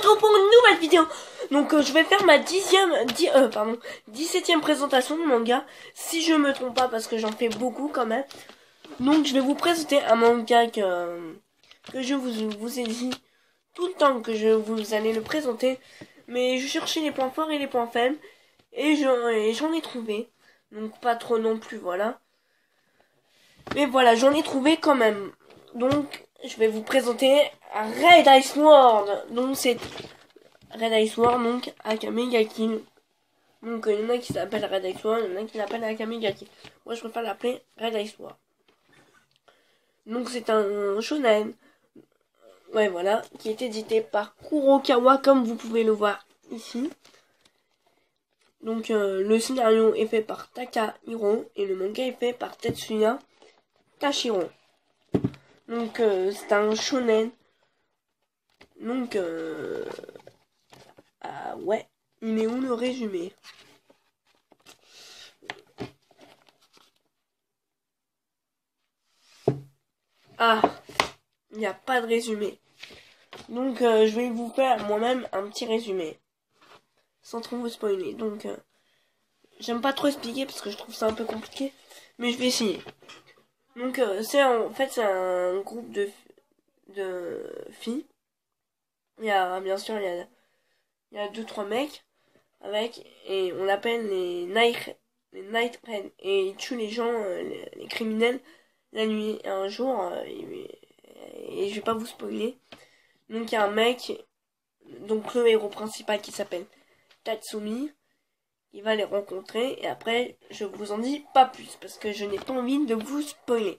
retrouve pour une nouvelle vidéo. Donc je vais faire ma 17e présentation de manga, si je me trompe pas, parce que j'en fais beaucoup quand même. Donc je vais vous présenter un manga que je vous ai dit tout le temps que vous allez le présenter. Mais je cherchais les points forts et les points faibles, et j'en ai trouvé. Donc pas trop non plus, voilà. Mais voilà, j'en ai trouvé quand même. Donc je vais vous présenter Red Ice World. Donc c'est Red Ice World, donc Akame ga Kill. Donc il y en a qui s'appellent Red Ice World, il y en a qui l'appellent Akame ga Kill. Moi je préfère l'appeler Red Ice World. Donc c'est un shonen. Ouais, voilà, qui est édité par Kurokawa, comme vous pouvez le voir ici. Donc le scénario est fait par Takahiro et le manga est fait par Tetsuya Tashiro. Donc c'est un shonen. Donc ah ouais, il est où le résumé? Ah, il n'y a pas de résumé. Donc je vais vous faire moi-même un petit résumé, sans trop vous spoiler. Donc j'aime pas trop expliquer parce que je trouve ça un peu compliqué, mais je vais essayer. Donc c'est en fait c'est un groupe de filles. Il y a bien sûr il y a 2-3 mecs avec, et on l'appelle les Night Raid, et ils tuent les gens, les criminels la nuit. Et un jour et je vais pas vous spoiler. Donc il y a un mec, donc le héros principal qui s'appelle Tatsumi, il va les rencontrer, et après je vous en dis pas plus parce que je n'ai pas envie de vous spoiler.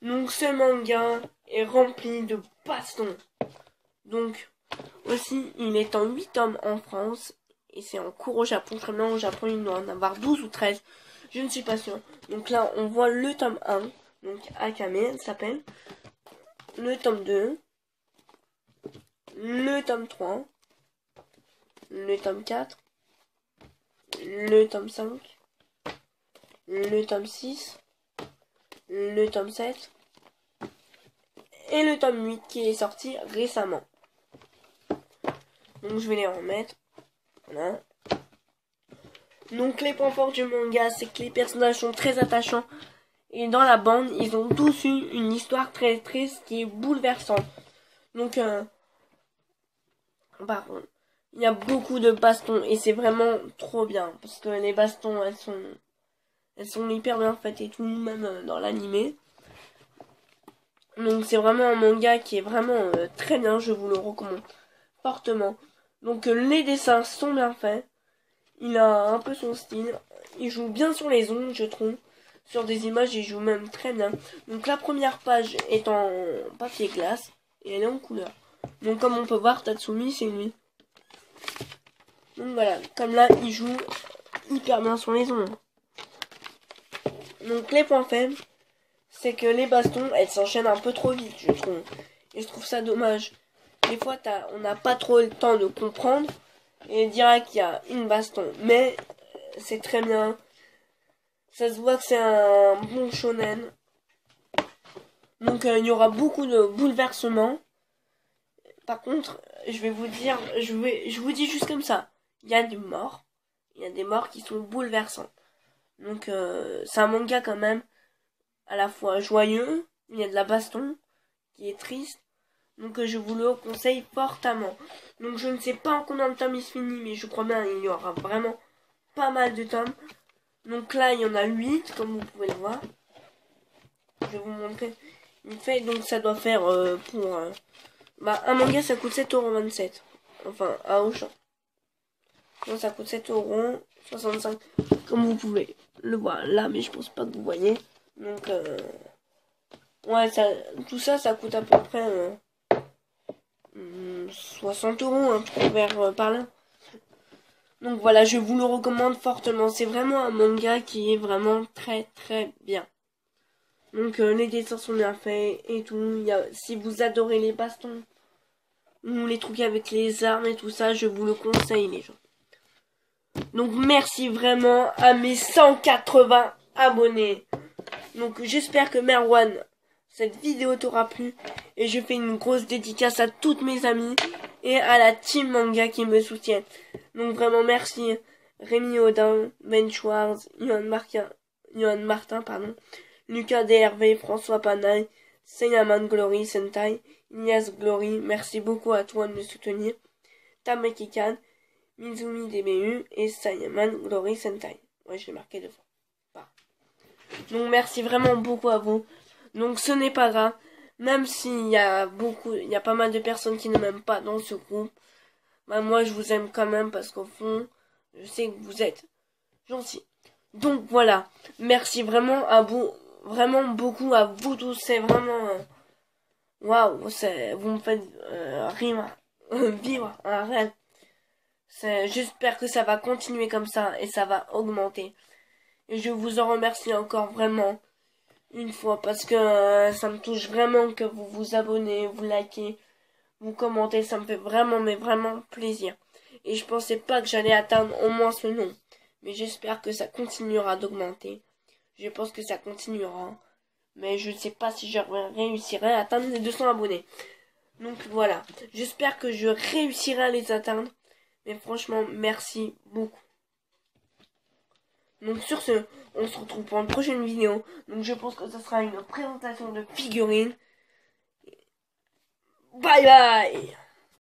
Donc ce manga est rempli de bastons. Donc aussi il est en 8 tomes en France et c'est en cours au Japon. Très bien, au Japon il doit en avoir 12 ou 13, je ne suis pas sûre. Donc là on voit le tome 1, donc Akame elle s'appelle, le tome 2, le tome 3, le tome 4, le tome 5, le tome 6, le tome 7 et le tome 8 qui est sorti récemment. Donc je vais les remettre. Voilà. Donc les points forts du manga, c'est que les personnages sont très attachants. Et dans la bande, ils ont tous eu une histoire très triste qui est bouleversante. Donc par contre, il y a beaucoup de bastons et c'est vraiment trop bien. Parce que les bastons, elles sont hyper bien faites et tout, même dans l'animé. Donc c'est vraiment un manga qui est vraiment très bien, je vous le recommande fortement. Donc les dessins sont bien faits. Il a un peu son style. Il joue bien sur les ongles, je trouve. Sur des images, il joue même très bien. Donc la première page est en papier glace et elle est en couleur. Donc comme on peut voir, Tatsumi, c'est lui. Donc voilà, comme là, il joue hyper bien sur les ongles. Donc les points faibles, c'est que les bastons, elles s'enchaînent un peu trop vite, je trouve. Et je trouve ça dommage. Des fois, on n'a pas trop le temps de comprendre et direct qu'il y a une baston. Mais c'est très bien. Ça se voit que c'est un bon shonen. Donc il y aura beaucoup de bouleversements. Par contre, je vais vous dire, je vous dis juste comme ça, il y a des morts. Il y a des morts qui sont bouleversants. Donc c'est un manga quand même à la fois joyeux, il y a de la baston qui est triste. Donc je vous le conseille fortement. Donc je ne sais pas en combien de tomes il se finit, mais je crois bien il y aura vraiment pas mal de tomes. Donc là il y en a 8, comme vous pouvez le voir. Je vais vous montrer. Il fait, donc ça doit faire pour un manga ça coûte 7,27 €. Enfin à Auchan. Donc ça coûte 7,65 €, comme vous pouvez le voir là, mais je pense pas que vous voyez. Donc ouais, tout ça coûte à peu près 60 €, un truc vers par là. Donc voilà, je vous le recommande fortement. C'est vraiment un manga qui est vraiment très très bien. Donc les dessins sont bien faits et tout. Si vous adorez les bastons ou les trucs avec les armes et tout ça, je vous le conseille les gens. Donc merci vraiment à mes 180 abonnés. Donc j'espère que Merwan, cette vidéo t'aura plu. Et je fais une grosse dédicace à toutes mes amies. et à la team manga qui me soutient. Donc vraiment merci Rémi Audin, Ben Schwartz, Johan Martin, Lucas DRV, François Panay, Seiyaman Glory Sentai, Ilias Glory, merci beaucoup à toi de me soutenir, Tamekikan, Mizumi DBU et Seiyaman Glory Sentai. Ouais, je l'ai marqué 2 fois. Donc merci vraiment beaucoup à vous. Donc ce n'est pas grave, même s'il y a pas mal de personnes qui ne m'aiment pas dans ce groupe. Bah moi je vous aime quand même parce qu'au fond, je sais que vous êtes gentils. Donc voilà, merci vraiment à vous, vraiment beaucoup à vous tous. C'est vraiment waouh, vous me faites vivre un rêve. J'espère que ça va continuer comme ça et ça va augmenter. Et je vous en remercie encore vraiment une fois parce que ça me touche vraiment que vous vous abonnez, vous likez, vous commentez, ça me fait vraiment mais vraiment plaisir. Et je pensais pas que j'allais atteindre au moins ce nom. Mais j'espère que ça continuera d'augmenter. Je pense que ça continuera. Mais je ne sais pas si je réussirai à atteindre les 200 abonnés. Donc voilà. J'espère que je réussirai à les atteindre. Mais franchement, merci beaucoup. Donc sur ce, on se retrouve pour une prochaine vidéo. Donc je pense que ce sera une présentation de figurines. Bye bye!